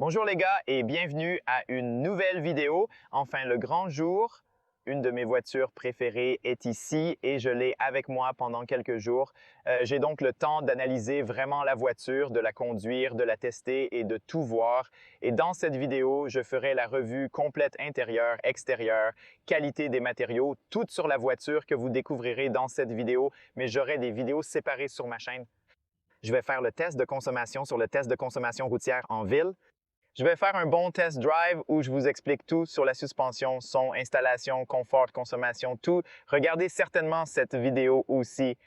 Bonjour les gars et bienvenue à une nouvelle vidéo. Enfin, le grand jour. Une de mes voitures préférées est ici et je l'ai avec moi pendant quelques jours. J'ai donc le temps d'analyser vraiment la voiture, de la conduire, de la tester et de tout voir. Et dans cette vidéo, je ferai la revue complète intérieure, extérieure, qualité des matériaux, tout sur la voiture que vous découvrirez dans cette vidéo, mais j'aurai des vidéos séparées sur ma chaîne. Je vais faire le test de consommation sur le test de consommation routière en ville. Je vais faire un bon test drive où je vous explique tout sur la suspension, son, installation, confort, consommation, tout. Regardez certainement cette vidéo aussi.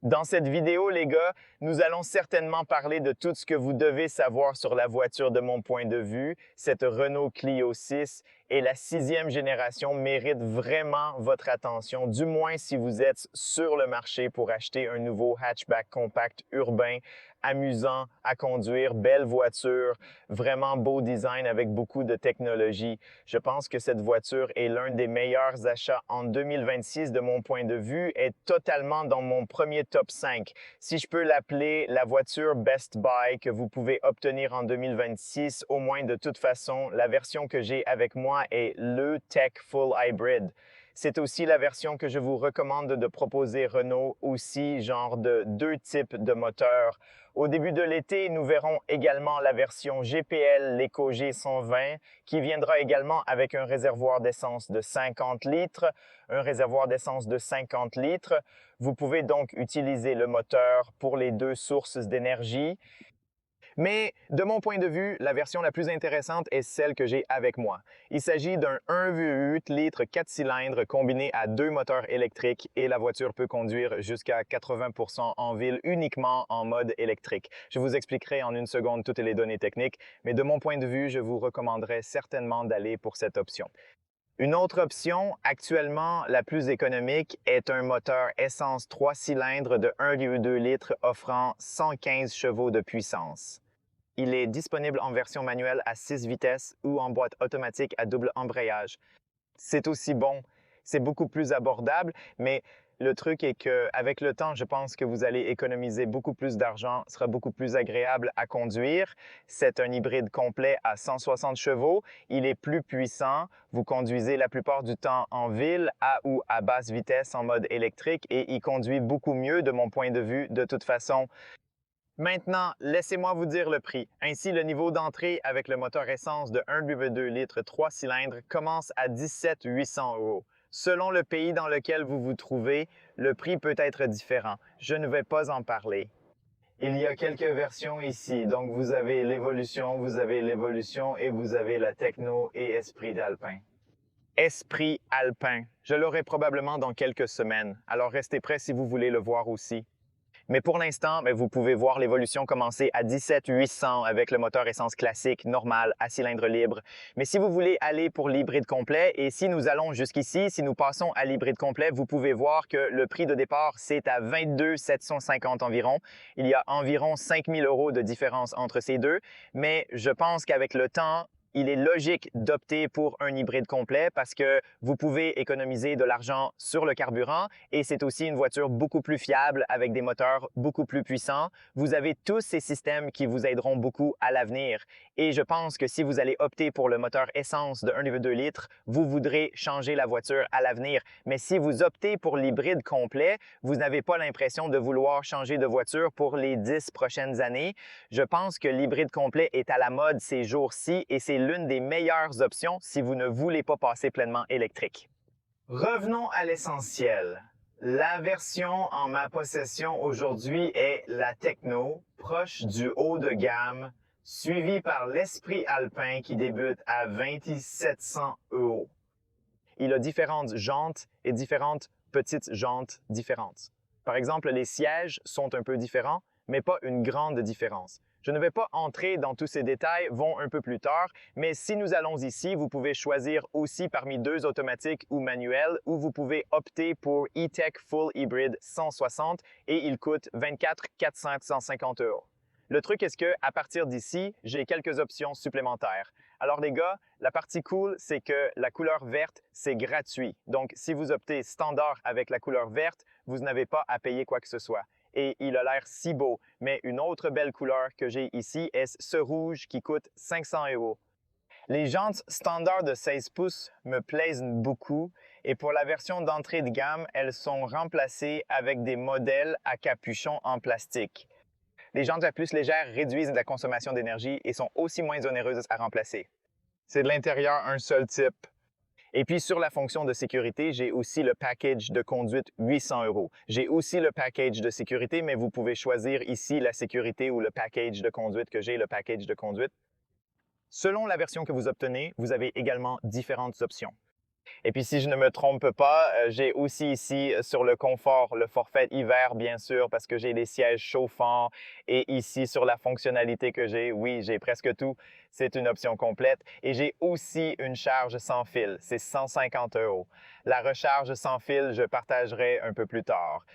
Dans cette vidéo, les gars, nous allons certainement parler de tout ce que vous devez savoir sur la voiture de mon point de vue. Cette Renault Clio 6 et la 6e génération mérite vraiment votre attention, du moins si vous êtes sur le marché pour acheter un nouveau hatchback compact urbain, amusant à conduire, belle voiture, vraiment beau design avec beaucoup de technologie. Je pense que cette voiture est l'un des meilleurs achats en 2026 de mon point de vue, est totalement dans mon premier top 5. Si je peux l'appeler la voiture Best Buy que vous pouvez obtenir en 2026, au moins de toute façon, la version que j'ai avec moi est le Tech Full Hybrid. C'est aussi la version que je vous recommande de proposer Renault, aussi genre de deux types de moteurs. Au début de l'été, nous verrons également la version GPL, l'Eco G120, qui viendra également avec un réservoir d'essence de 50 litres. Un réservoir d'essence de 50 litres. Vous pouvez donc utiliser le moteur pour les deux sources d'énergie. Mais de mon point de vue, la version la plus intéressante est celle que j'ai avec moi. Il s'agit d'un 1,8 litres 4 cylindres combiné à deux moteurs électriques et la voiture peut conduire jusqu'à 80% en ville uniquement en mode électrique. Je vous expliquerai en une seconde toutes les données techniques, mais de mon point de vue, je vous recommanderais certainement d'aller pour cette option. Une autre option, actuellement la plus économique, est un moteur essence 3 cylindres de 1,2 litres offrant 115 chevaux de puissance. Il est disponible en version manuelle à 6 vitesses ou en boîte automatique à double embrayage. C'est aussi bon, c'est beaucoup plus abordable, mais le truc est qu'avec le temps, je pense que vous allez économiser beaucoup plus d'argent, sera beaucoup plus agréable à conduire. C'est un hybride complet à 160 chevaux. Il est plus puissant. Vous conduisez la plupart du temps en ville à ou à basse vitesse en mode électrique et il conduit beaucoup mieux de mon point de vue de toute façon. Maintenant, laissez-moi vous dire le prix. Ainsi, le niveau d'entrée avec le moteur essence de 1,2 litres 3 cylindres commence à 17 800 €. Selon le pays dans lequel vous vous trouvez, le prix peut être différent. Je ne vais pas en parler. Il y a quelques versions ici. Donc, vous avez l'évolution et vous avez la techno et esprit d'alpin. Esprit alpin. Je l'aurai probablement dans quelques semaines. Alors, restez prêts si vous voulez le voir aussi. Mais pour l'instant, vous pouvez voir l'évolution commencer à 17 800 avec le moteur essence classique, normal, à cylindre libre. Mais si vous voulez aller pour l'hybride complet, et si nous allons jusqu'ici, si nous passons à l'hybride complet, vous pouvez voir que le prix de départ, c'est à 22 750 environ. Il y a environ 5 000 € de différence entre ces deux. Mais je pense qu'avec le temps, il est logique d'opter pour un hybride complet parce que vous pouvez économiser de l'argent sur le carburant et c'est aussi une voiture beaucoup plus fiable avec des moteurs beaucoup plus puissants. Vous avez tous ces systèmes qui vous aideront beaucoup à l'avenir. Et je pense que si vous allez opter pour le moteur essence de 1,2 litres, vous voudrez changer la voiture à l'avenir. Mais si vous optez pour l'hybride complet, vous n'avez pas l'impression de vouloir changer de voiture pour les 10 prochaines années. Je pense que l'hybride complet est à la mode ces jours-ci et c'est l'une des meilleures options si vous ne voulez pas passer pleinement électrique. Revenons à l'essentiel. La version en ma possession aujourd'hui est la Techno, proche du haut de gamme, suivie par l'Esprit Alpin qui débute à 2700 €. Il a différentes jantes et différentes petites jantes différentes. Par exemple, les sièges sont un peu différents, mais pas une grande différence. Je ne vais pas entrer dans tous ces détails, vont un peu plus tard, mais si nous allons ici, vous pouvez choisir aussi parmi deux automatiques ou manuels ou vous pouvez opter pour E-Tech Full Hybrid 160 et il coûte 24 450 €. Le truc est qu'à partir d'ici, j'ai quelques options supplémentaires. Alors les gars, la partie cool, c'est que la couleur verte, c'est gratuit. Donc si vous optez standard avec la couleur verte, vous n'avez pas à payer quoi que ce soit. et il a l'air si beau. Mais une autre belle couleur que j'ai ici est ce rouge qui coûte 500 €. Les jantes standard de 16 pouces me plaisent beaucoup et pour la version d'entrée de gamme, elles sont remplacées avec des modèles à capuchon en plastique. Les jantes à plus légères réduisent la consommation d'énergie et sont aussi moins onéreuses à remplacer. C'est de l'intérieur un seul type. Et puis sur la fonction de sécurité, j'ai aussi le package de conduite 800 €. J'ai aussi le package de sécurité, mais vous pouvez choisir ici la sécurité ou le package de conduite que j'ai, le package de conduite. Selon la version que vous obtenez, vous avez également différentes options. Et puis, si je ne me trompe pas, j'ai aussi ici sur le confort, le forfait hiver, bien sûr, parce que j'ai des sièges chauffants. Et ici, sur la fonctionnalité que j'ai, oui, j'ai presque tout. C'est une option complète. Et j'ai aussi une charge sans fil. C'est 150 €. La recharge sans fil, je partagerai un peu plus tard.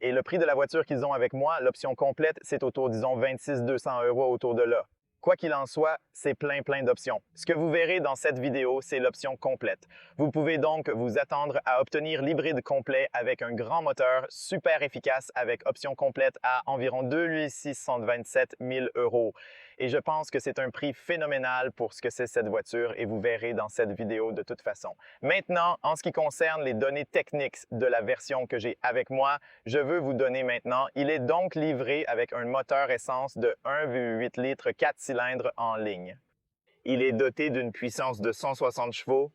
Et le prix de la voiture qu'ils ont avec moi, l'option complète, c'est autour, disons, 26 200 € autour de là. Quoi qu'il en soit, c'est plein d'options. Ce que vous verrez dans cette vidéo, c'est l'option complète. Vous pouvez donc vous attendre à obtenir l'hybride complet avec un grand moteur super efficace avec option complète à environ 2 627 000 €. Et je pense que c'est un prix phénoménal pour ce que c'est cette voiture et vous verrez dans cette vidéo de toute façon. Maintenant, en ce qui concerne les données techniques de la version que j'ai avec moi, je veux vous donner maintenant. Il est donc livré avec un moteur essence de 1,8 litres 4 cylindres en ligne. Il est doté d'une puissance de 160 chevaux.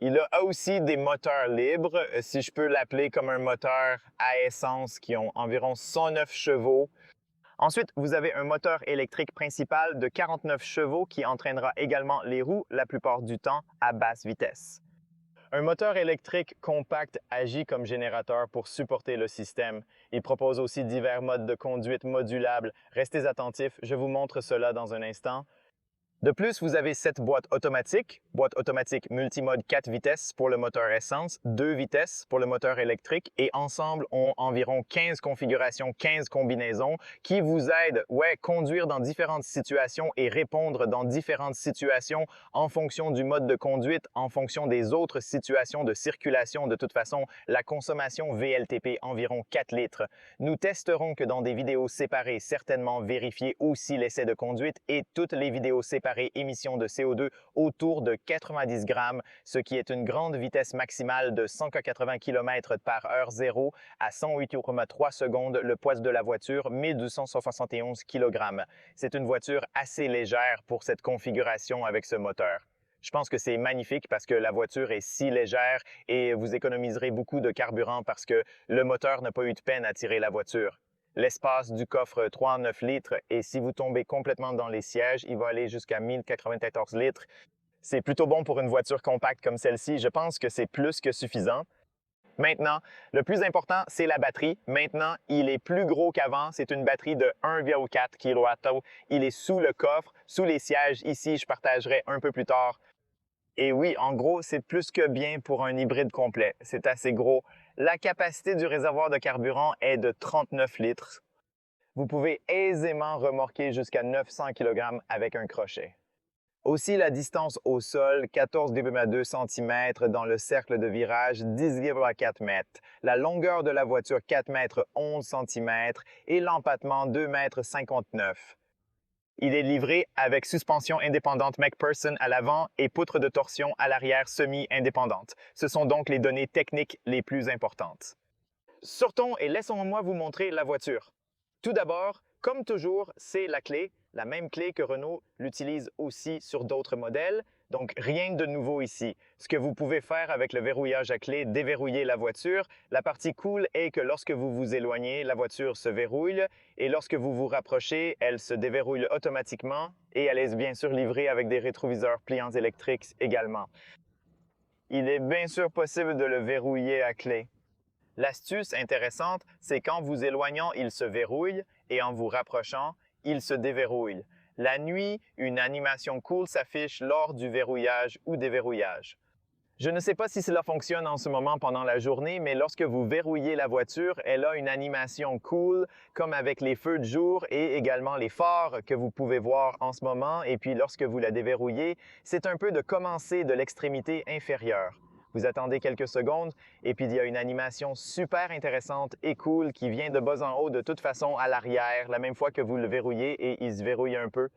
Il a aussi des moteurs libres, si je peux l'appeler comme un moteur à essence qui ont environ 109 chevaux. Ensuite, vous avez un moteur électrique principal de 49 chevaux qui entraînera également les roues la plupart du temps à basse vitesse. Un moteur électrique compact agit comme générateur pour supporter le système. Il propose aussi divers modes de conduite modulables. Restez attentifs, je vous montre cela dans un instant. De plus, vous avez cette boîte automatique multimode 4 vitesses pour le moteur essence, 2 vitesses pour le moteur électrique et ensemble ont environ 15 configurations, 15 combinaisons qui vous aident conduire dans différentes situations et répondre dans différentes situations en fonction du mode de conduite, en fonction des autres situations de circulation. De toute façon, la consommation VLTP environ 4 litres. Nous testerons que dans des vidéos séparées, certainement vérifier aussi l'essai de conduite et toutes les vidéos séparées émissions de CO2 autour de 90 grammes, ce qui est une grande vitesse maximale de 180 km/h 0 à 108,3 secondes, le poids de la voiture 1271 kg. C'est une voiture assez légère pour cette configuration avec ce moteur. Je pense que c'est magnifique parce que la voiture est si légère et vous économiserez beaucoup de carburant parce que le moteur n'a pas eu de peine à tirer la voiture. L'espace du coffre 3,9 litres et si vous tombez complètement dans les sièges, il va aller jusqu'à 1094 litres. C'est plutôt bon pour une voiture compacte comme celle-ci. Je pense que c'est plus que suffisant. Maintenant, le plus important, c'est la batterie. Maintenant, il est plus gros qu'avant. C'est une batterie de 1,4 kWh. Il est sous le coffre, sous les sièges. Ici, je partagerai un peu plus tard. Et oui, en gros, c'est plus que bien pour un hybride complet. C'est assez gros. La capacité du réservoir de carburant est de 39 litres. Vous pouvez aisément remorquer jusqu'à 900 kg avec un crochet. Aussi, la distance au sol, 14,2 cm dans le cercle de virage, 10,4 m. La longueur de la voiture, 4 m 11 cm et l'empattement, 2,59 m. Il est livré avec suspension indépendante MacPherson à l'avant et poutre de torsion à l'arrière semi-indépendante. Ce sont donc les données techniques les plus importantes. Sortons et laissons-moi vous montrer la voiture. Tout d'abord, comme toujours, c'est la clé, la même clé que Renault l'utilise aussi sur d'autres modèles. Donc, rien de nouveau ici. Ce que vous pouvez faire avec le verrouillage à clé, déverrouiller la voiture. La partie cool est que lorsque vous vous éloignez, la voiture se verrouille et lorsque vous vous rapprochez, elle se déverrouille automatiquement et elle est bien sûr livrée avec des rétroviseurs pliants électriques également. Il est bien sûr possible de le verrouiller à clé. L'astuce intéressante, c'est qu'en vous éloignant, il se verrouille et en vous rapprochant, il se déverrouille. La nuit, une animation cool s'affiche lors du verrouillage ou déverrouillage. Je ne sais pas si cela fonctionne en ce moment pendant la journée, mais lorsque vous verrouillez la voiture, elle a une animation cool, comme avec les feux de jour et également les phares que vous pouvez voir en ce moment. Et puis lorsque vous la déverrouillez, c'est un peu de commencer de l'extrémité inférieure. Vous attendez quelques secondes et puis il y a une animation super intéressante et cool qui vient de bas en haut de toute façon à l'arrière, la même fois que vous le verrouillez et il se verrouille un peu.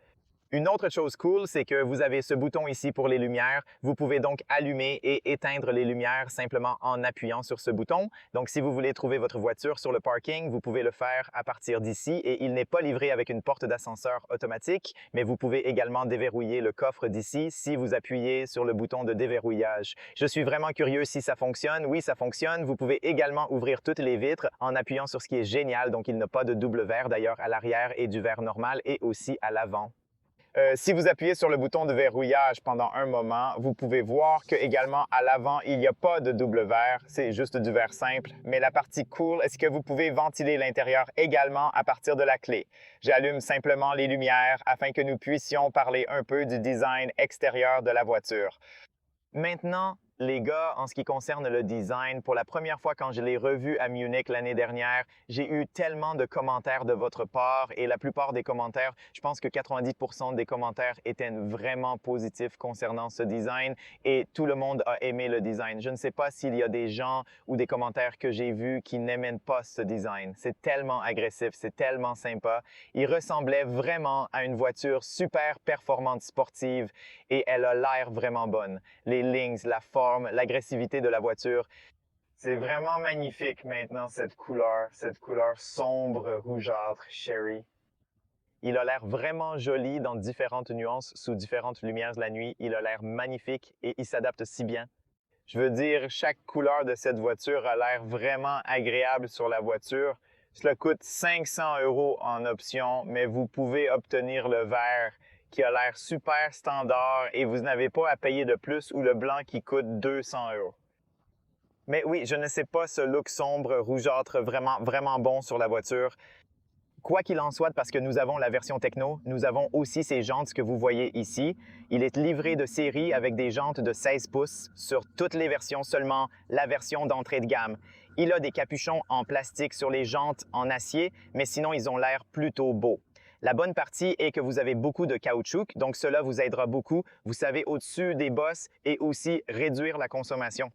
Une autre chose cool, c'est que vous avez ce bouton ici pour les lumières. Vous pouvez donc allumer et éteindre les lumières simplement en appuyant sur ce bouton. Donc, si vous voulez trouver votre voiture sur le parking, vous pouvez le faire à partir d'ici et il n'est pas livré avec une porte d'ascenseur automatique, mais vous pouvez également déverrouiller le coffre d'ici si vous appuyez sur le bouton de déverrouillage. Je suis vraiment curieux si ça fonctionne. Oui, ça fonctionne. Vous pouvez également ouvrir toutes les vitres en appuyant sur ce qui est génial. Donc, il n'a pas de double verre d'ailleurs à l'arrière et du verre normal et aussi à l'avant. Si vous appuyez sur le bouton de verrouillage pendant un moment, vous pouvez voir que également à l'avant, il n'y a pas de double verre, c'est juste du verre simple. Mais la partie cool, est-ce que vous pouvez ventiler l'intérieur également à partir de la clé? J'allume simplement les lumières afin que nous puissions parler un peu du design extérieur de la voiture. Maintenant, les gars, en ce qui concerne le design, pour la première fois quand je l'ai revu à Munich l'année dernière, j'ai eu tellement de commentaires de votre part et la plupart des commentaires, je pense que 90% des commentaires étaient vraiment positifs concernant ce design et tout le monde a aimé le design. Je ne sais pas s'il y a des gens ou des commentaires que j'ai vus qui n'aimaient pas ce design. C'est tellement agressif, c'est tellement sympa. Il ressemblait vraiment à une voiture super performante sportive et elle a l'air vraiment bonne. Les lignes, la forme, l'agressivité de la voiture. C'est vraiment magnifique maintenant cette couleur sombre, rougeâtre, cherry. Il a l'air vraiment joli dans différentes nuances sous différentes lumières de la nuit. Il a l'air magnifique et il s'adapte si bien. Je veux dire, chaque couleur de cette voiture a l'air vraiment agréable sur la voiture. Cela coûte 500 € en option, mais vous pouvez obtenir le vert qui a l'air super standard et vous n'avez pas à payer de plus ou le blanc qui coûte 200 €. Mais oui, je ne sais pas ce look sombre, rougeâtre, vraiment bon sur la voiture. Quoi qu'il en soit, parce que nous avons la version techno, nous avons aussi ces jantes que vous voyez ici. Il est livré de série avec des jantes de 16 pouces sur toutes les versions, seulement la version d'entrée de gamme. Il a des capuchons en plastique sur les jantes en acier, mais sinon ils ont l'air plutôt beaux. La bonne partie est que vous avez beaucoup de caoutchouc, donc cela vous aidera beaucoup. Vous savez au-dessus des bosses et aussi réduire la consommation.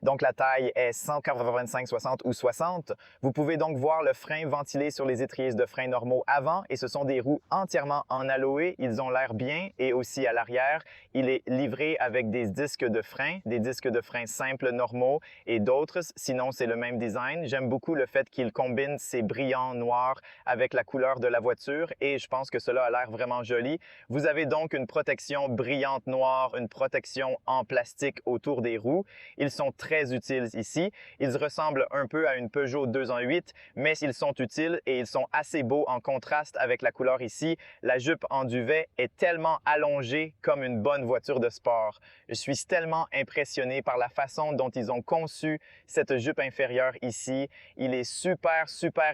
Donc la taille est 185, 60 ou 60. Vous pouvez donc voir le frein ventilé sur les étriers de frein normaux avant et ce sont des roues entièrement en aloé. Ils ont l'air bien et aussi à l'arrière, il est livré avec des disques de frein simples normaux et d'autres, sinon c'est le même design. J'aime beaucoup le fait qu'il combine ces brillants noirs avec la couleur de la voiture et je pense que cela a l'air vraiment joli. Vous avez donc une protection brillante noire, une protection en plastique autour des roues. Ils sont très utiles ici. Ils ressemblent un peu à une Peugeot 208, mais ils sont utiles et ils sont assez beaux en contraste avec la couleur ici. La jupe en duvet est tellement allongée comme une bonne voiture de sport. Je suis tellement impressionné par la façon dont ils ont conçu cette jupe inférieure ici. Il est super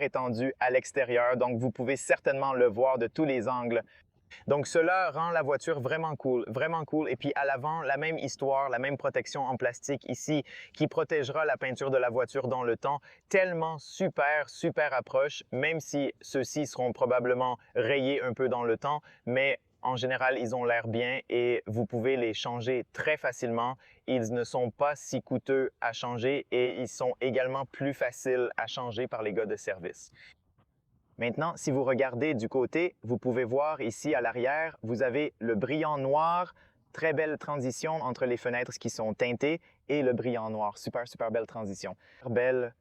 étendu à l'extérieur, donc vous pouvez certainement le voir de tous les angles. Donc cela rend la voiture vraiment cool. Et puis à l'avant, la même histoire, la même protection en plastique ici qui protégera la peinture de la voiture dans le temps. Tellement super approche, même si ceux-ci seront probablement rayés un peu dans le temps, mais en général, ils ont l'air bien et vous pouvez les changer très facilement. Ils ne sont pas si coûteux à changer et ils sont également plus faciles à changer par les gars de service. Maintenant, si vous regardez du côté, vous pouvez voir ici à l'arrière, vous avez le brillant noir, très belle transition entre les fenêtres qui sont teintées et le brillant noir. Super belle transition. Belle.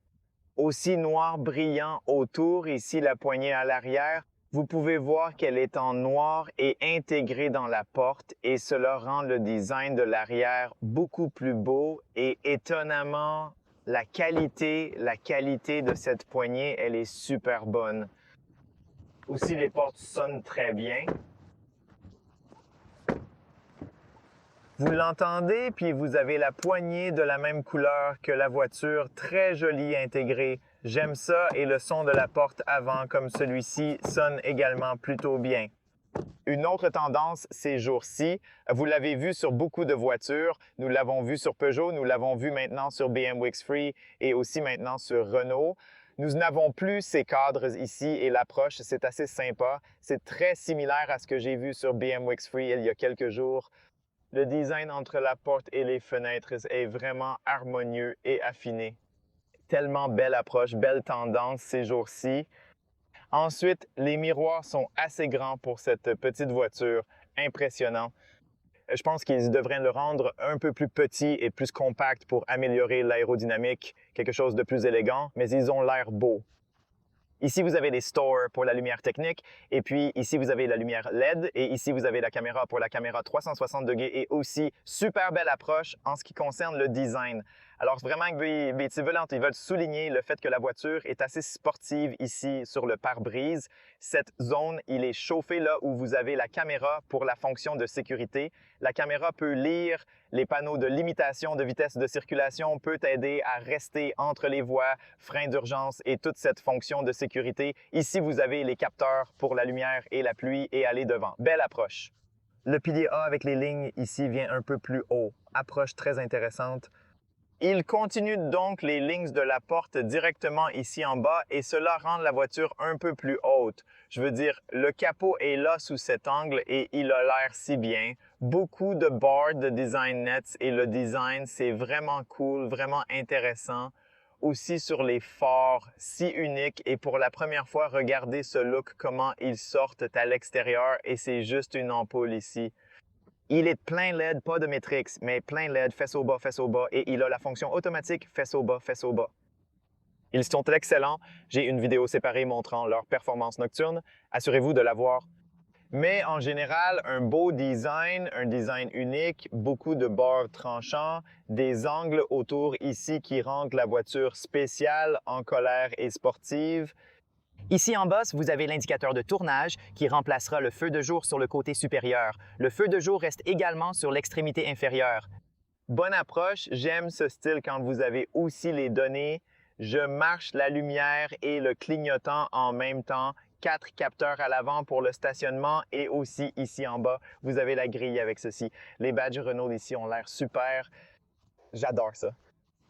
Aussi noir brillant autour, ici la poignée à l'arrière. Vous pouvez voir qu'elle est en noir et intégrée dans la porte et cela rend le design de l'arrière beaucoup plus beau et étonnamment, la qualité de cette poignée, elle est super bonne. Aussi, les portes sonnent très bien. Vous l'entendez, puis vous avez la poignée de la même couleur que la voiture, très jolie intégrée. J'aime ça et le son de la porte avant, comme celui-ci, sonne également plutôt bien. Une autre tendance ces jours-ci, vous l'avez vu sur beaucoup de voitures, nous l'avons vu sur Peugeot, nous l'avons vu maintenant sur BMW X3 et aussi maintenant sur Renault. Nous n'avons plus ces cadres ici et l'approche, c'est assez sympa. C'est très similaire à ce que j'ai vu sur BMW X3 il y a quelques jours. Le design entre la porte et les fenêtres est vraiment harmonieux et affiné. Tellement belle approche, belle tendance ces jours-ci. Ensuite, les miroirs sont assez grands pour cette petite voiture. Impressionnant. Je pense qu'ils devraient le rendre un peu plus petit et plus compact pour améliorer l'aérodynamique, quelque chose de plus élégant, mais ils ont l'air beaux. Ici, vous avez les stores pour la lumière technique, et puis ici, vous avez la lumière LED, et ici, vous avez la caméra pour la caméra 360 degrés, et aussi, super belle approche en ce qui concerne le design. Alors, vraiment, ils veulent souligner le fait que la voiture est assez sportive ici sur le pare-brise. Cette zone, il est chauffé là où vous avez la caméra pour la fonction de sécurité. La caméra peut lire les panneaux de limitation de vitesse de circulation, peut aider à rester entre les voies, freins d'urgence et toute cette fonction de sécurité. Ici, vous avez les capteurs pour la lumière et la pluie et aller devant. Belle approche. Le pilier A avec les lignes ici vient un peu plus haut. Approche très intéressante. Il continue donc les lignes de la porte directement ici en bas et cela rend la voiture un peu plus haute. Je veux dire, le capot est là sous cet angle et il a l'air si bien. Beaucoup de boards de design nets et le design, c'est vraiment cool, vraiment intéressant. Aussi sur les phares, si unique et pour la première fois, regardez ce look, comment ils sortent à l'extérieur et c'est juste une ampoule ici. Il est plein LED, pas de Matrix, mais plein LED, fesses au bas, et il a la fonction automatique fesses au bas, fesses au bas. Ils sont excellents. J'ai une vidéo séparée montrant leur performance nocturne. Assurez-vous de la voir. Mais en général, un beau design, un design unique, beaucoup de bords tranchants, des angles autour ici qui rendent la voiture spéciale, en colère et sportive. Ici en bas, vous avez l'indicateur de tournage qui remplacera le feu de jour sur le côté supérieur. Le feu de jour reste également sur l'extrémité inférieure. Bonne approche, j'aime ce style quand vous avez aussi les données. Je marche la lumière et le clignotant en même temps. 4 capteurs à l'avant pour le stationnement et aussi ici en bas, vous avez la grille avec ceci. Les badges Renault ici ont l'air super. J'adore ça.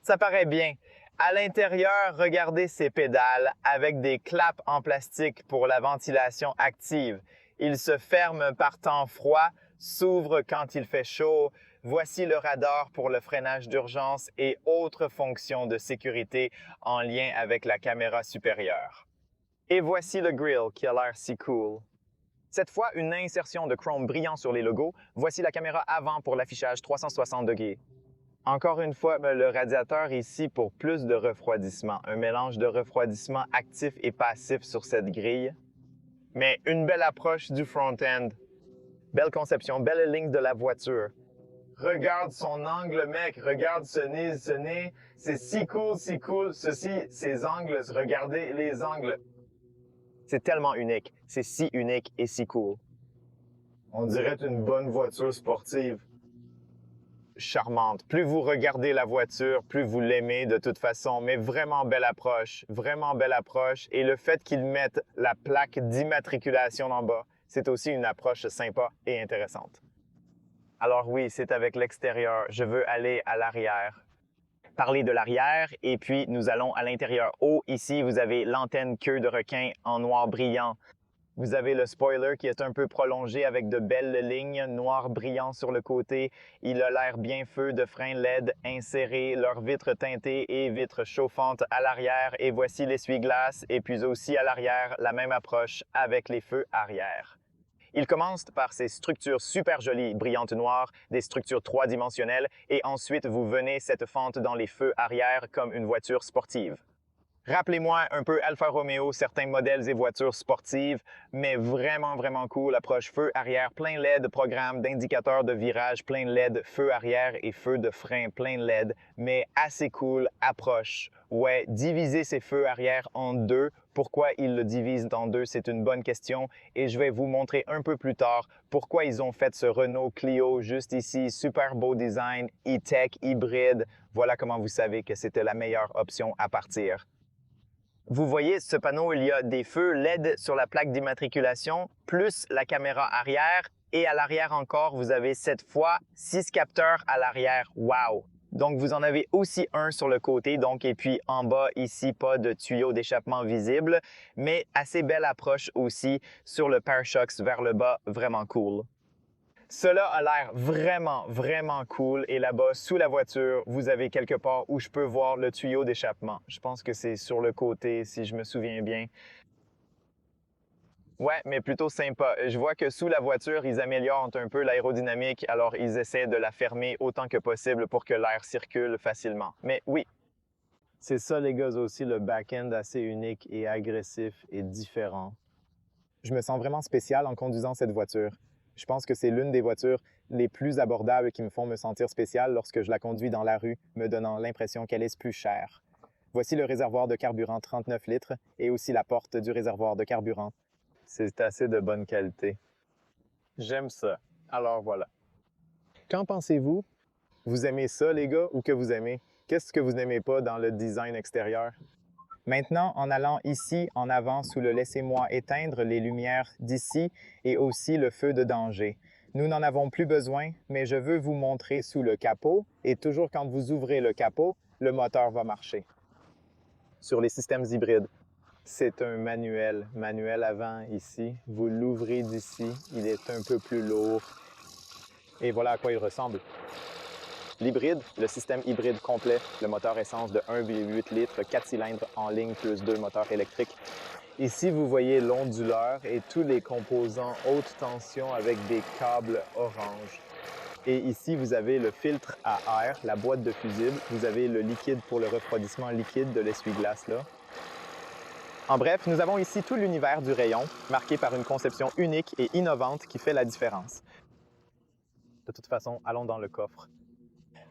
Ça paraît bien. À l'intérieur, regardez ces pédales avec des claps en plastique pour la ventilation active. Ils se ferment par temps froid, s'ouvrent quand il fait chaud. Voici le radar pour le freinage d'urgence et autres fonctions de sécurité en lien avec la caméra supérieure. Et voici le grill qui a l'air si cool. Cette fois, une insertion de chrome brillant sur les logos. Voici la caméra avant pour l'affichage 360 degrés. Encore une fois, le radiateur ici pour plus de refroidissement, un mélange de refroidissement actif et passif sur cette grille. Mais une belle approche du front-end. Belle conception, belle ligne de la voiture. Regarde son angle, mec, regarde ce nez, c'est si cool, si cool. Ceci, ces angles, regardez les angles. C'est tellement unique, c'est si unique et si cool. On dirait une bonne voiture sportive. Charmante. Plus vous regardez la voiture, plus vous l'aimez de toute façon, mais vraiment belle approche, vraiment belle approche. Et le fait qu'ils mettent la plaque d'immatriculation en bas, c'est aussi une approche sympa et intéressante. Alors oui, c'est avec l'extérieur. Je veux aller à l'arrière. Parler de l'arrière et puis nous allons à l'intérieur. Oh, ici, vous avez l'antenne queue de requin en noir brillant. Vous avez le spoiler qui est un peu prolongé avec de belles lignes noires brillantes sur le côté. Il a l'air bien feu de frein LED insérés, leurs vitres teintées et vitres chauffantes à l'arrière. Et voici l'essuie-glace et puis aussi à l'arrière, la même approche avec les feux arrière. Il commence par ces structures super jolies, brillantes noires, des structures 3-dimensionnelles et ensuite vous venez cette fente dans les feux arrière comme une voiture sportive. Rappelez-moi un peu Alfa Romeo, certains modèles et voitures sportives, mais vraiment, vraiment cool. Approche feu arrière, plein LED, programme d'indicateurs de virage, plein LED, feu arrière et feu de frein, plein LED, mais assez cool, approche. Ouais, diviser ces feux arrière en deux. Pourquoi ils le divisent en deux, c'est une bonne question et je vais vous montrer un peu plus tard pourquoi ils ont fait ce Renault Clio juste ici. Super beau design, e-tech, hybride. Voilà comment vous savez que c'était la meilleure option à partir. Vous voyez ce panneau, il y a des feux LED sur la plaque d'immatriculation, plus la caméra arrière. Et à l'arrière encore, vous avez cette fois 6 capteurs à l'arrière. Wow! Donc, vous en avez aussi un sur le côté, donc, et puis en bas, ici, pas de tuyau d'échappement visible, mais assez belle approche aussi sur le pare-chocs vers le bas, vraiment cool. Cela a l'air vraiment cool. Et là-bas, sous la voiture, vous avez quelque part où je peux voir le tuyau d'échappement. Je pense que c'est sur le côté, si je me souviens bien. Ouais, mais plutôt sympa. Je vois que sous la voiture, ils améliorent un peu l'aérodynamique, alors ils essaient de la fermer autant que possible pour que l'air circule facilement. Mais oui. C'est ça, les gars, aussi, le back-end assez unique et agressif et différent. Je me sens vraiment spécial en conduisant cette voiture. Je pense que c'est l'une des voitures les plus abordables qui me font me sentir spécial lorsque je la conduis dans la rue, me donnant l'impression qu'elle est plus chère. Voici le réservoir de carburant 39 litres et aussi la porte du réservoir de carburant. C'est assez de bonne qualité. J'aime ça. Alors voilà. Qu'en pensez-vous? Vous aimez ça, les gars, ou que vous aimez? Qu'est-ce que vous n'aimez pas dans le design extérieur? Maintenant, en allant ici en avant sous le laissez-moi éteindre les lumières d'ici et aussi le feu de danger. Nous n'en avons plus besoin, mais je veux vous montrer sous le capot et toujours quand vous ouvrez le capot, le moteur va marcher. Sur les systèmes hybrides, c'est un manuel avant ici. Vous l'ouvrez d'ici, il est un peu plus lourd. Et voilà à quoi il ressemble. L'hybride, le système hybride complet, le moteur essence de 1,8 litres, 4 cylindres en ligne plus 2 moteurs électriques. Ici, vous voyez l'onduleur et tous les composants haute tension avec des câbles orange. Et ici, vous avez le filtre à air, la boîte de fusible. Vous avez le liquide pour le refroidissement liquide de l'essuie-glace là. En bref, nous avons ici tout l'univers du rayon, marqué par une conception unique et innovante qui fait la différence. De toute façon, allons dans le coffre.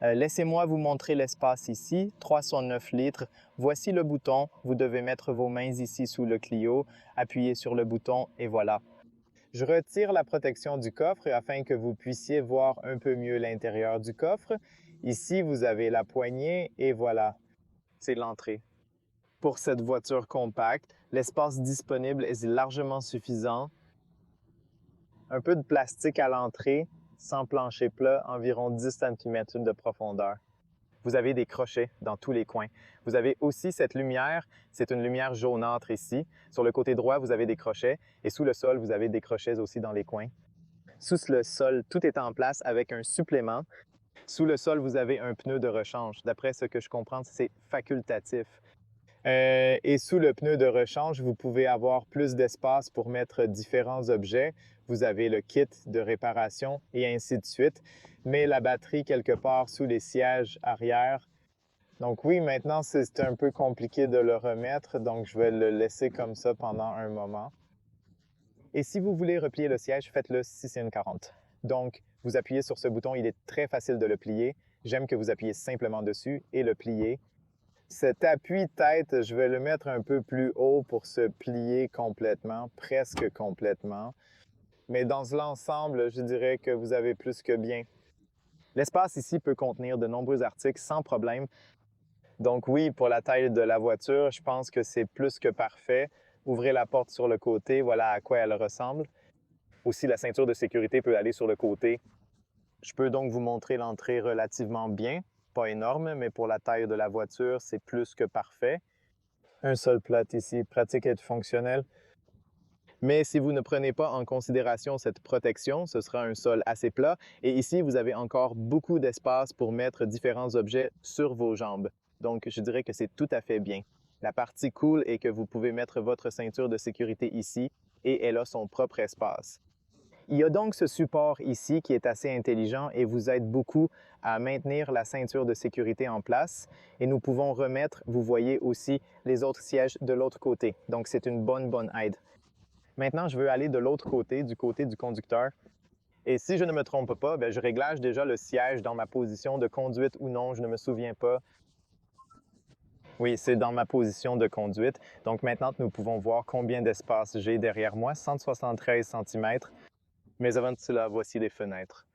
Laissez-moi vous montrer l'espace ici, 309 litres. Voici le bouton. Vous devez mettre vos mains ici sous le Clio, appuyer sur le bouton et voilà. Je retire la protection du coffre afin que vous puissiez voir un peu mieux l'intérieur du coffre. Ici, vous avez la poignée et voilà. C'est l'entrée. Pour cette voiture compacte, l'espace disponible est largement suffisant. Un peu de plastique à l'entrée, sans plancher plat, environ 10 cm de profondeur. Vous avez des crochets dans tous les coins. Vous avez aussi cette lumière, c'est une lumière jaunâtre ici. Sur le côté droit, vous avez des crochets et sous le sol, vous avez des crochets aussi dans les coins. Sous le sol, tout est en place avec un supplément. Sous le sol, vous avez un pneu de rechange. D'après ce que je comprends, c'est facultatif. Et sous le pneu de rechange, vous pouvez avoir plus d'espace pour mettre différents objets. Vous avez le kit de réparation et ainsi de suite. Mais la batterie quelque part sous les sièges arrière. Donc oui, maintenant, c'est un peu compliqué de le remettre, donc je vais le laisser comme ça pendant un moment. Et si vous voulez replier le siège, faites-le si c'est une 40. Donc, vous appuyez sur ce bouton, il est très facile de le plier. J'aime que vous appuyez simplement dessus et le plier. Cet appui-tête, je vais le mettre un peu plus haut pour se plier complètement, presque complètement. Mais dans l'ensemble, je dirais que vous avez plus que bien. L'espace ici peut contenir de nombreux articles sans problème. Donc oui, pour la taille de la voiture, je pense que c'est plus que parfait. Ouvrez la porte sur le côté, voilà à quoi elle ressemble. Aussi, la ceinture de sécurité peut aller sur le côté. Je peux donc vous montrer l'entrée relativement bien. Pas énorme, mais pour la taille de la voiture, c'est plus que parfait. Un sol plat ici, pratique et fonctionnel. Mais si vous ne prenez pas en considération cette protection, ce sera un sol assez plat. Et ici, vous avez encore beaucoup d'espace pour mettre différents objets sur vos jambes. Donc, je dirais que c'est tout à fait bien. La partie cool est que vous pouvez mettre votre ceinture de sécurité ici et elle a son propre espace. Il y a donc ce support ici qui est assez intelligent et vous aide beaucoup à maintenir la ceinture de sécurité en place. Et nous pouvons remettre, vous voyez aussi, les autres sièges de l'autre côté. Donc, c'est une bonne aide. Maintenant, je veux aller de l'autre côté, du côté du conducteur. Et si je ne me trompe pas, je réglage déjà le siège dans ma position de conduite ou non, je ne me souviens pas. Oui, c'est dans ma position de conduite. Donc maintenant, nous pouvons voir combien d'espace j'ai derrière moi, 173 cm. Mais avant cela, voici les fenêtres.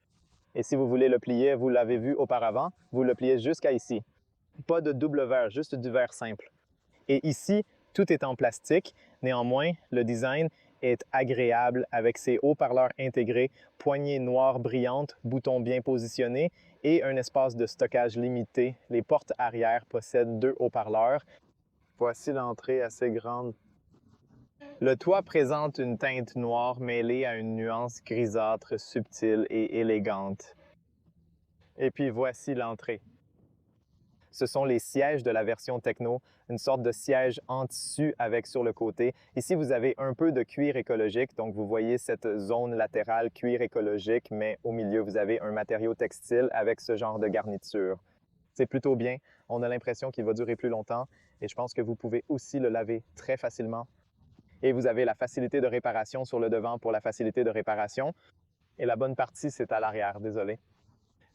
Et si vous voulez le plier, vous l'avez vu auparavant, vous le pliez jusqu'à ici. Pas de double verre, juste du verre simple. Et ici, tout est en plastique. Néanmoins, le design est agréable avec ses haut-parleurs intégrés, poignées noires brillantes, boutons bien positionnés et un espace de stockage limité. Les portes arrière possèdent 2 haut-parleurs. Voici l'entrée assez grande. Le toit présente une teinte noire mêlée à une nuance grisâtre subtile et élégante. Et puis voici l'entrée. Ce sont les sièges de la version techno, une sorte de siège en tissu avec sur le côté. Ici, vous avez un peu de cuir écologique, donc vous voyez cette zone latérale cuir écologique, mais au milieu, vous avez un matériau textile avec ce genre de garniture. C'est plutôt bien. On a l'impression qu'il va durer plus longtemps et je pense que vous pouvez aussi le laver très facilement. Et vous avez la facilité de réparation sur le devant pour la facilité de réparation. Et la bonne partie, c'est à l'arrière, désolé.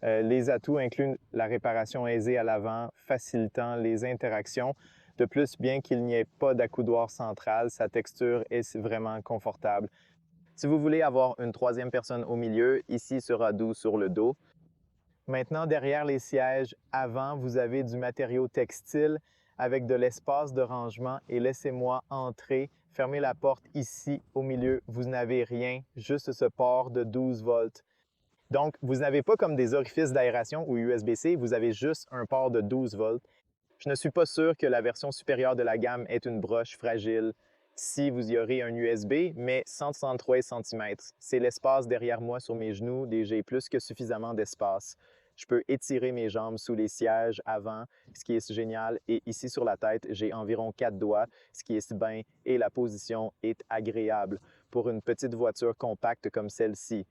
Les atouts incluent la réparation aisée à l'avant, facilitant les interactions. De plus, bien qu'il n'y ait pas d'accoudoir central, sa texture est vraiment confortable. Si vous voulez avoir une troisième personne au milieu, ici sera doux sur le dos. Maintenant, derrière les sièges avant, vous avez du matériau textile avec de l'espace de rangement et laissez-moi entrer. Fermez la porte ici au milieu. Vous n'avez rien, juste ce port de 12 volts. Donc, vous n'avez pas comme des orifices d'aération ou USB-C, vous avez juste un port de 12 volts. Je ne suis pas sûr que la version supérieure de la gamme ait une broche fragile si vous y aurez un USB, mais 163 cm. C'est l'espace derrière moi sur mes genoux, et j'ai plus que suffisamment d'espace. Je peux étirer mes jambes sous les sièges avant, ce qui est génial. Et ici sur la tête, j'ai environ 4 doigts, ce qui est bien, et la position est agréable pour une petite voiture compacte comme celle-ci.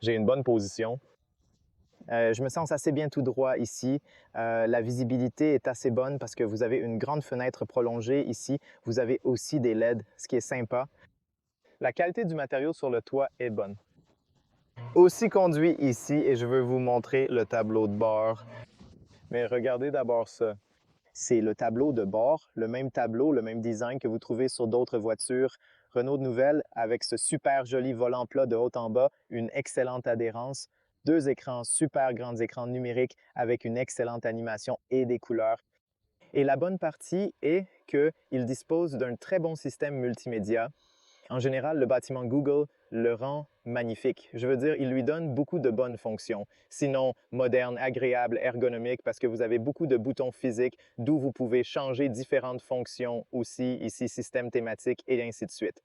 J'ai une bonne position. Je me sens assez bien tout droit ici. La visibilité est assez bonne parce que vous avez une grande fenêtre prolongée ici. Vous avez aussi des LED, ce qui est sympa. La qualité du matériau sur le toit est bonne. Aussi conduit ici et je veux vous montrer le tableau de bord. Mais regardez d'abord ça. C'est le tableau de bord, le même tableau, le même design que vous trouvez sur d'autres voitures Renault de nouvelle avec ce super joli volant plat de haut en bas, une excellente adhérence, deux écrans, super grands écrans numériques avec une excellente animation et des couleurs. Et la bonne partie est qu'il dispose d'un très bon système multimédia. En général, le bâtiment Google le rend magnifique. Je veux dire, il lui donne beaucoup de bonnes fonctions. Sinon, moderne, agréable, ergonomique, parce que vous avez beaucoup de boutons physiques, d'où vous pouvez changer différentes fonctions aussi, ici, système thématique et ainsi de suite.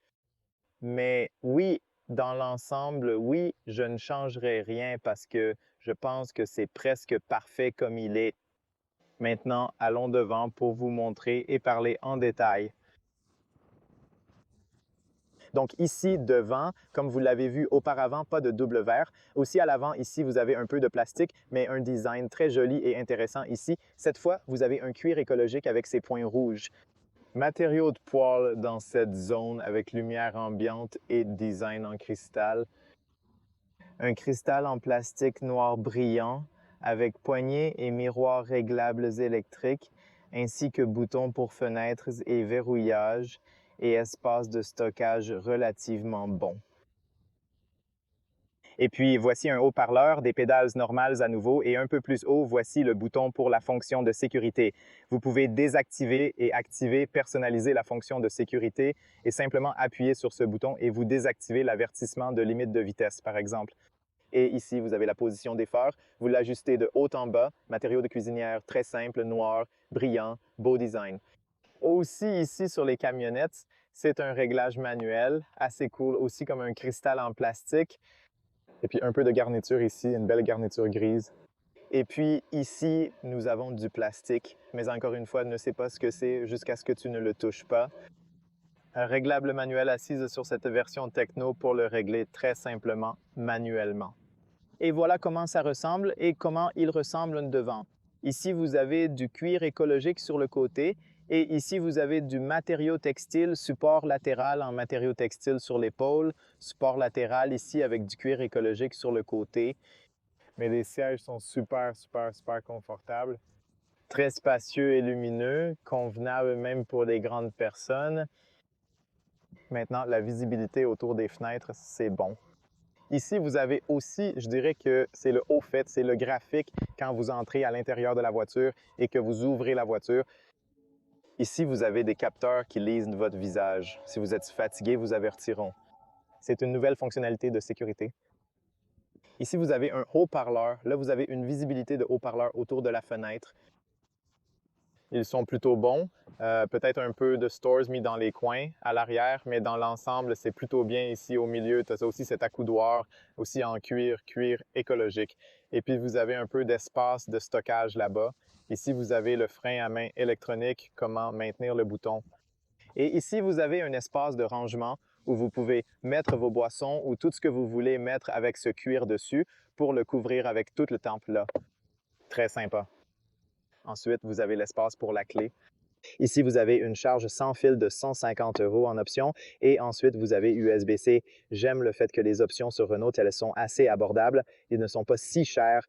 Mais oui, dans l'ensemble, oui, je ne changerai rien parce que je pense que c'est presque parfait comme il est. Maintenant, allons devant pour vous montrer et parler en détail. Donc ici, devant, comme vous l'avez vu auparavant, pas de double verre. Aussi à l'avant, ici, vous avez un peu de plastique, mais un design très joli et intéressant ici. Cette fois, vous avez un cuir écologique avec ses points rouges. Matériaux de poêle dans cette zone avec lumière ambiante et design en cristal. Un cristal en plastique noir brillant avec poignées et miroirs réglables électriques, ainsi que boutons pour fenêtres et verrouillage et espace de stockage relativement bon. Et puis, voici un haut-parleur, des pédales normales à nouveau et un peu plus haut, voici le bouton pour la fonction de sécurité. Vous pouvez désactiver et activer, personnaliser la fonction de sécurité et simplement appuyer sur ce bouton et vous désactivez l'avertissement de limite de vitesse, par exemple. Et ici, vous avez la position des phares. Vous l'ajustez de haut en bas, matériaux de cuisinière très simple, noir, brillant, beau design. Aussi ici sur les camionnettes, c'est un réglage manuel, assez cool, aussi comme un cristal en plastique. Et puis un peu de garniture ici, une belle garniture grise. Et puis ici, nous avons du plastique, mais encore une fois, ne sais pas ce que c'est jusqu'à ce que tu ne le touches pas. Un réglable manuel assise sur cette version techno pour le régler très simplement, manuellement. Et voilà comment ça ressemble et comment il ressemble devant. Ici, vous avez du cuir écologique sur le côté et ici, vous avez du matériau textile, support latéral en matériau textile sur l'épaule, support latéral ici avec du cuir écologique sur le côté. Mais les sièges sont super, super, super confortables. Très spacieux et lumineux, convenable même pour les grandes personnes. Maintenant, la visibilité autour des fenêtres, c'est bon. Ici, vous avez aussi, je dirais que c'est le haut fait, c'est le graphique quand vous entrez à l'intérieur de la voiture et que vous ouvrez la voiture. Ici, vous avez des capteurs qui lisent votre visage. Si vous êtes fatigué, vous avertiront. C'est une nouvelle fonctionnalité de sécurité. Ici, vous avez un haut-parleur. Là, vous avez une visibilité de haut-parleur autour de la fenêtre. Ils sont plutôt bons. Peut-être un peu de stores mis dans les coins à l'arrière, mais dans l'ensemble, c'est plutôt bien ici au milieu. Tu as aussi cet accoudoir, aussi en cuir écologique. Et puis, vous avez un peu d'espace de stockage là-bas. Ici, vous avez le frein à main électronique, comment maintenir le bouton. Et ici, vous avez un espace de rangement où vous pouvez mettre vos boissons ou tout ce que vous voulez mettre avec ce cuir dessus pour le couvrir avec tout le temple-là. Très sympa. Ensuite, vous avez l'espace pour la clé. Ici, vous avez une charge sans fil de 150 € en option et ensuite, vous avez USB-C. J'aime le fait que les options sur Renault, elles sont assez abordables et ne sont pas si chères.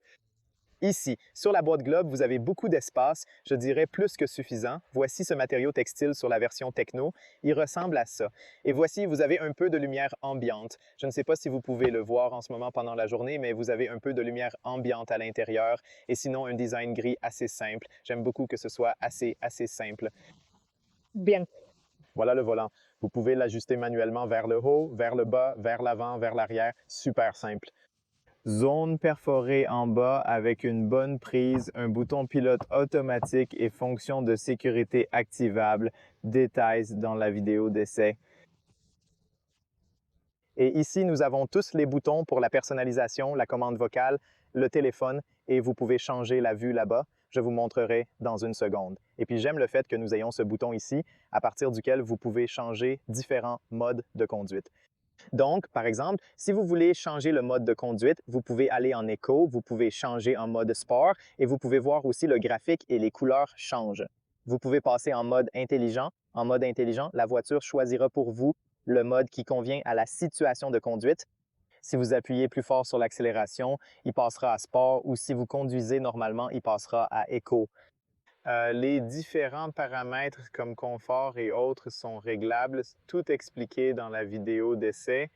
Ici, sur la boîte Globe, vous avez beaucoup d'espace, je dirais plus que suffisant. Voici ce matériau textile sur la version Techno. Il ressemble à ça. Et voici, vous avez un peu de lumière ambiante. Je ne sais pas si vous pouvez le voir en ce moment pendant la journée, mais vous avez un peu de lumière ambiante à l'intérieur. Et sinon, un design gris assez simple. J'aime beaucoup que ce soit assez simple. Bien. Voilà le volant. Vous pouvez l'ajuster manuellement vers le haut, vers le bas, vers l'avant, vers l'arrière. Super simple. Zone perforée en bas avec une bonne prise, un bouton pilote automatique et fonction de sécurité activable. Détails dans la vidéo d'essai. Et ici, nous avons tous les boutons pour la personnalisation, la commande vocale, le téléphone et vous pouvez changer la vue là-bas. Je vous montrerai dans une seconde. Et puis, j'aime le fait que nous ayons ce bouton ici à partir duquel vous pouvez changer différents modes de conduite. Donc, par exemple, si vous voulez changer le mode de conduite, vous pouvez aller en éco, vous pouvez changer en mode sport et vous pouvez voir aussi le graphique et les couleurs changent. Vous pouvez passer en mode intelligent. En mode intelligent, la voiture choisira pour vous le mode qui convient à la situation de conduite. Si vous appuyez plus fort sur l'accélération, il passera à sport ou si vous conduisez normalement, il passera à éco. Les différents paramètres comme confort et autres sont réglables, tout expliqué dans la vidéo d'essai.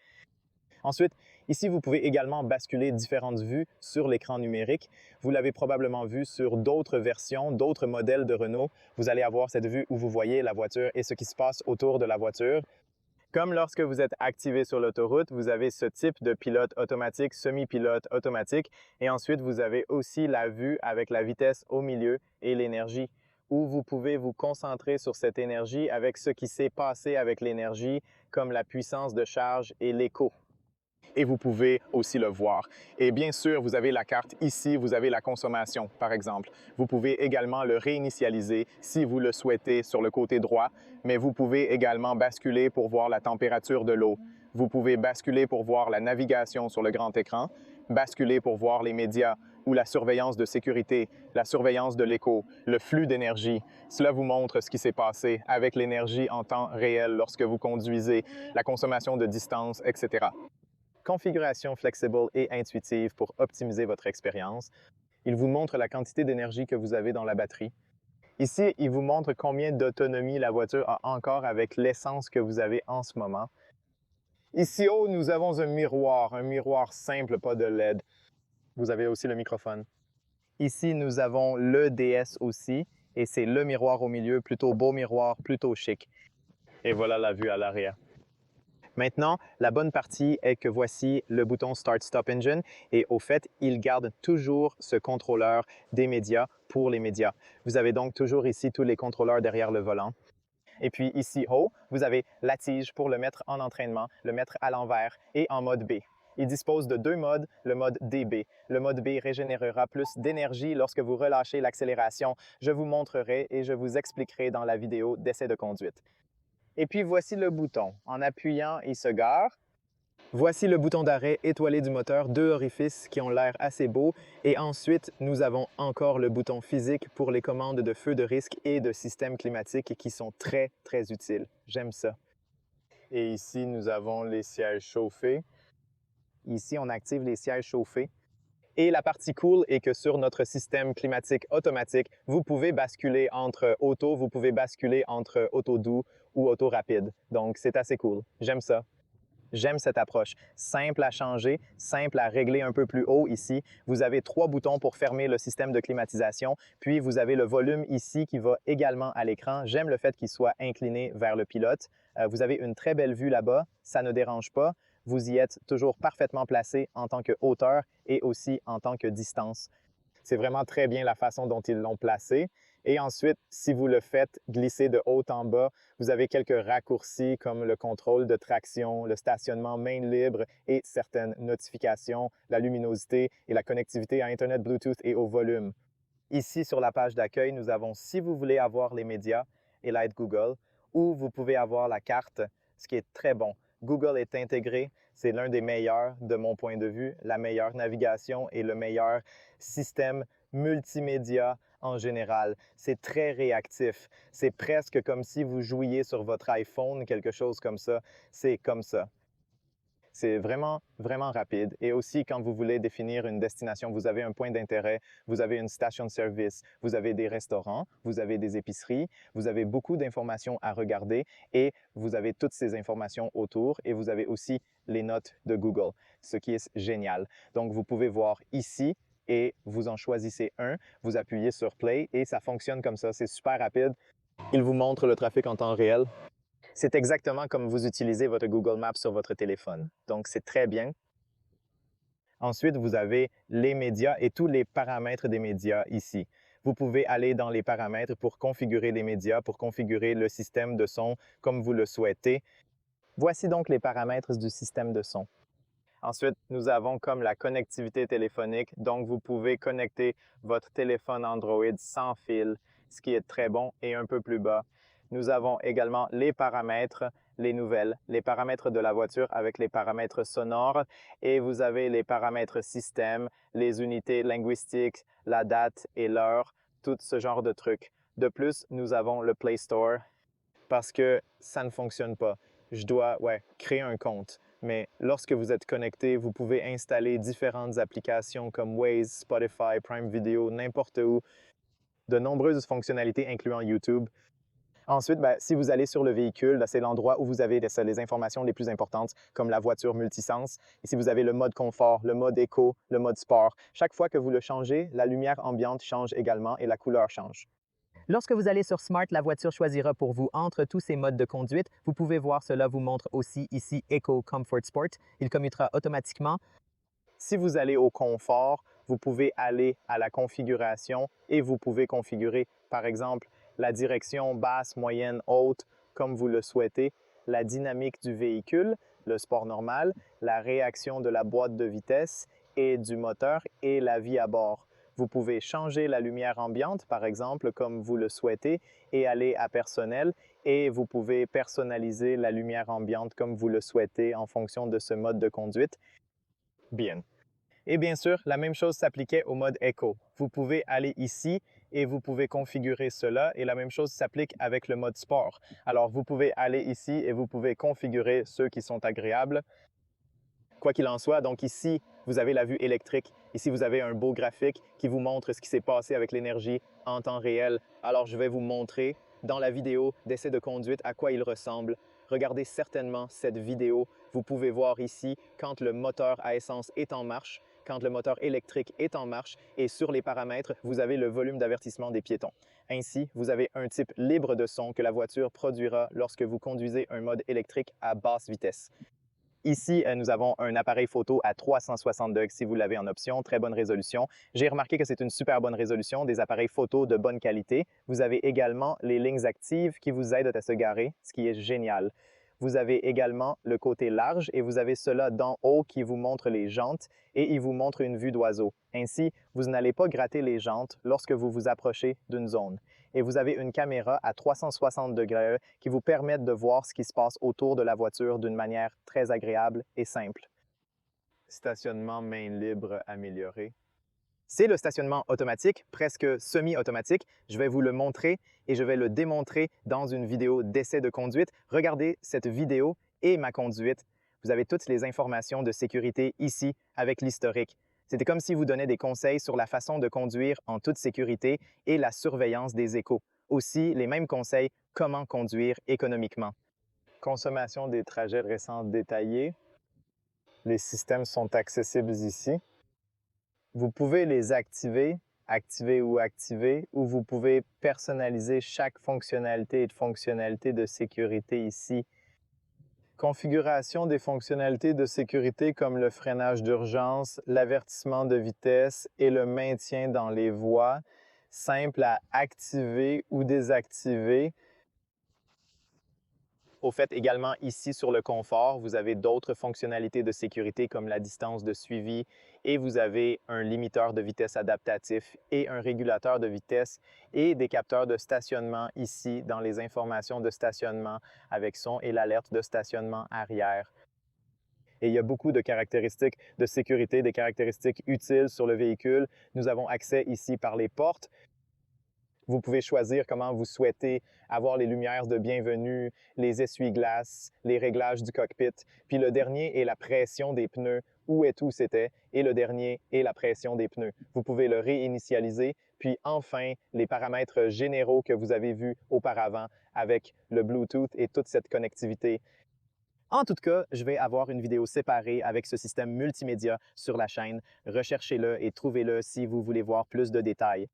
Ensuite, ici, vous pouvez également basculer différentes vues sur l'écran numérique. Vous l'avez probablement vu sur d'autres versions, d'autres modèles de Renault. Vous allez avoir cette vue où vous voyez la voiture et ce qui se passe autour de la voiture. Comme lorsque vous êtes activé sur l'autoroute, vous avez ce type de pilote automatique, semi-pilote automatique. Et ensuite, vous avez aussi la vue avec la vitesse au milieu et l'énergie, où vous pouvez vous concentrer sur cette énergie avec ce qui s'est passé avec l'énergie, comme la puissance de charge et l'écho. Et vous pouvez aussi le voir. Et bien sûr, vous avez la carte ici, vous avez la consommation, par exemple. Vous pouvez également le réinitialiser si vous le souhaitez sur le côté droit, mais vous pouvez également basculer pour voir la température de l'eau. Vous pouvez basculer pour voir la navigation sur le grand écran, basculer pour voir les médias ou la surveillance de sécurité, la surveillance de l'écho, le flux d'énergie. Cela vous montre ce qui s'est passé avec l'énergie en temps réel lorsque vous conduisez, la consommation de distance, etc. Configuration flexible et intuitive pour optimiser votre expérience. Il vous montre la quantité d'énergie que vous avez dans la batterie. Ici, il vous montre combien d'autonomie la voiture a encore avec l'essence que vous avez en ce moment. Ici haut, nous avons un miroir simple, pas de LED. Vous avez aussi le microphone. Ici, nous avons le DS aussi, et c'est le miroir au milieu, plutôt beau miroir, plutôt chic. Et voilà la vue à l'arrière. Maintenant, la bonne partie est que voici le bouton Start Stop Engine et au fait, il garde toujours ce contrôleur des médias pour les médias. Vous avez donc toujours ici tous les contrôleurs derrière le volant. Et puis ici haut, vous avez la tige pour le mettre en entraînement, le mettre à l'envers et en mode B. Il dispose de deux modes, le mode DB. Le mode B régénérera plus d'énergie lorsque vous relâchez l'accélération. Je vous montrerai et je vous expliquerai dans la vidéo d'essai de conduite. Et puis voici le bouton. En appuyant, il se gare. Voici le bouton d'arrêt étoilé du moteur, deux orifices qui ont l'air assez beaux. Et ensuite, nous avons encore le bouton physique pour les commandes de feu de risque et de système climatique qui sont très utiles. J'aime ça. Et ici, nous avons les sièges chauffés. Ici, on active les sièges chauffés. Et la partie cool est que sur notre système climatique automatique, vous pouvez basculer entre auto, vous pouvez basculer entre auto doux ou auto rapide. Donc, c'est assez cool. J'aime ça. J'aime cette approche. Simple à changer, simple à régler un peu plus haut ici. Vous avez trois boutons pour fermer le système de climatisation. Puis, vous avez le volume ici qui va également à l'écran. J'aime le fait qu'il soit incliné vers le pilote. Vous avez une très belle vue là-bas. Ça ne dérange pas. Vous y êtes toujours parfaitement placé en tant que hauteur et aussi en tant que distance. C'est vraiment très bien la façon dont ils l'ont placé. Et ensuite, si vous le faites glisser de haut en bas, vous avez quelques raccourcis comme le contrôle de traction, le stationnement main libre et certaines notifications, la luminosité et la connectivité à Internet, Bluetooth et au volume. Ici, sur la page d'accueil, nous avons si vous voulez avoir les médias et l'aide Google, ou vous pouvez avoir la carte, ce qui est très bon. Google est intégré, c'est l'un des meilleurs de mon point de vue, la meilleure navigation et le meilleur système multimédia en général. C'est très réactif. C'est presque comme si vous jouiez sur votre iPhone, quelque chose comme ça. C'est comme ça. C'est vraiment, vraiment rapide. Et aussi, quand vous voulez définir une destination, vous avez un point d'intérêt, vous avez une station-service, vous avez des restaurants, vous avez des épiceries, vous avez beaucoup d'informations à regarder et vous avez toutes ces informations autour et vous avez aussi les notes de Google, ce qui est génial. Donc, vous pouvez voir ici et vous en choisissez un, vous appuyez sur Play et ça fonctionne comme ça. C'est super rapide. Il vous montre le trafic en temps réel. C'est exactement comme vous utilisez votre Google Maps sur votre téléphone. Donc, c'est très bien. Ensuite, vous avez les médias et tous les paramètres des médias ici. Vous pouvez aller dans les paramètres pour configurer les médias, pour configurer le système de son comme vous le souhaitez. Voici donc les paramètres du système de son. Ensuite, nous avons comme la connectivité téléphonique. Donc, vous pouvez connecter votre téléphone Android sans fil, ce qui est très bon et un peu plus bas. Nous avons également les paramètres, les nouvelles, les paramètres de la voiture avec les paramètres sonores et vous avez les paramètres système, les unités linguistiques, la date et l'heure, tout ce genre de trucs. De plus, nous avons le Play Store parce que ça ne fonctionne pas. Je dois, créer un compte. Mais lorsque vous êtes connecté, vous pouvez installer différentes applications comme Waze, Spotify, Prime Video, n'importe où, de nombreuses fonctionnalités incluant YouTube. Ensuite, si vous allez sur le véhicule, c'est l'endroit où vous avez les informations les plus importantes, comme la voiture multisens. Ici, vous avez le mode confort, le mode éco, le mode sport. Chaque fois que vous le changez, la lumière ambiante change également et la couleur change. Lorsque vous allez sur Smart, la voiture choisira pour vous entre tous ces modes de conduite. Vous pouvez voir, cela vous montre aussi ici Eco Comfort Sport. Il commutera automatiquement. Si vous allez au confort, vous pouvez aller à la configuration et vous pouvez configurer, par exemple, la direction basse, moyenne, haute, comme vous le souhaitez, la dynamique du véhicule, le sport normal, la réaction de la boîte de vitesse et du moteur et la vie à bord. Vous pouvez changer la lumière ambiante, par exemple, comme vous le souhaitez, et aller à personnel. Et vous pouvez personnaliser la lumière ambiante comme vous le souhaitez en fonction de ce mode de conduite. Bien. Et bien sûr, la même chose s'appliquait au mode Eco. Vous pouvez aller ici et vous pouvez configurer cela et la même chose s'applique avec le mode Sport. Alors, vous pouvez aller ici et vous pouvez configurer ceux qui sont agréables. Quoi qu'il en soit, donc ici, vous avez la vue électrique. Ici, vous avez un beau graphique qui vous montre ce qui s'est passé avec l'énergie en temps réel. Alors, je vais vous montrer dans la vidéo d'essai de conduite à quoi il ressemble. Regardez certainement cette vidéo. Vous pouvez voir ici quand le moteur à essence est en marche, quand le moteur électrique est en marche et sur les paramètres, vous avez le volume d'avertissement des piétons. Ainsi, vous avez un type libre de son que la voiture produira lorsque vous conduisez un mode électrique à basse vitesse. Ici, nous avons un appareil photo à 360 degrés si vous l'avez en option, très bonne résolution. J'ai remarqué que c'est une super bonne résolution, des appareils photo de bonne qualité. Vous avez également les lignes actives qui vous aident à se garer, ce qui est génial. Vous avez également le côté large et vous avez cela d'en haut qui vous montre les jantes et il vous montre une vue d'oiseau. Ainsi, vous n'allez pas gratter les jantes lorsque vous vous approchez d'une zone. Et vous avez une caméra à 360 degrés qui vous permet de voir ce qui se passe autour de la voiture d'une manière très agréable et simple. Stationnement main libre amélioré. C'est le stationnement automatique, presque semi-automatique. Je vais vous le montrer et je vais le démontrer dans une vidéo d'essai de conduite. Regardez cette vidéo et ma conduite. Vous avez toutes les informations de sécurité ici avec l'historique. C'était comme si vous donnait des conseils sur la façon de conduire en toute sécurité et la surveillance des échos. Aussi, les mêmes conseils, comment conduire économiquement. Consommation des trajets récents détaillés. Les systèmes sont accessibles ici. Vous pouvez les activer ou vous pouvez personnaliser chaque fonctionnalité de sécurité ici. Configuration des fonctionnalités de sécurité comme le freinage d'urgence, l'avertissement de vitesse et le maintien dans les voies. simple à activer ou désactiver. Au fait, également ici sur le confort, vous avez d'autres fonctionnalités de sécurité comme la distance de suivi et vous avez un limiteur de vitesse adaptatif et un régulateur de vitesse et des capteurs de stationnement ici dans les informations de stationnement avec son et l'alerte de stationnement arrière. Et il y a beaucoup de caractéristiques de sécurité, des caractéristiques utiles sur le véhicule. Nous avons accès ici par les portes. Vous pouvez choisir comment vous souhaitez avoir les lumières de bienvenue, les essuie-glaces, les réglages du cockpit. Puis le dernier est la pression des pneus, où et où c'était. Et le dernier est la pression des pneus. Vous pouvez le réinitialiser. Puis enfin, les paramètres généraux que vous avez vus auparavant avec le Bluetooth et toute cette connectivité. En tout cas, je vais avoir une vidéo séparée avec ce système multimédia sur la chaîne. Recherchez-le et trouvez-le si vous voulez voir plus de détails.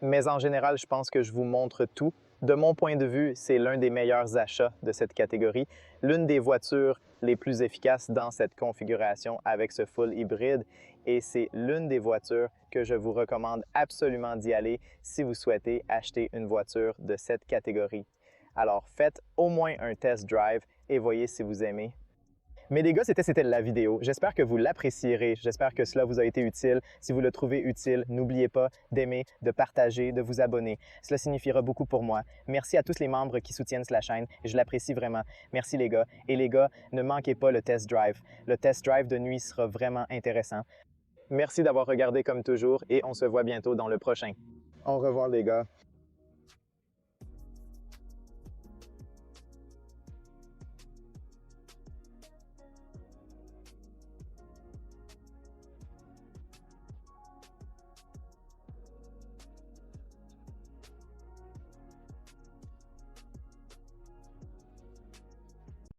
Mais en général, je pense que je vous montre tout. De mon point de vue, c'est l'un des meilleurs achats de cette catégorie, l'une des voitures les plus efficaces dans cette configuration avec ce full hybride et c'est l'une des voitures que je vous recommande absolument d'y aller si vous souhaitez acheter une voiture de cette catégorie. Alors faites au moins un test drive et voyez si vous aimez. Mais les gars, c'était la vidéo. J'espère que vous l'apprécierez. J'espère que cela vous a été utile. Si vous le trouvez utile, n'oubliez pas d'aimer, de partager, de vous abonner. Cela signifiera beaucoup pour moi. Merci à tous les membres qui soutiennent la chaîne. Je l'apprécie vraiment. Merci les gars. Et les gars, ne manquez pas le test drive. Le test drive de nuit sera vraiment intéressant. Merci d'avoir regardé comme toujours et on se voit bientôt dans le prochain. Au revoir les gars.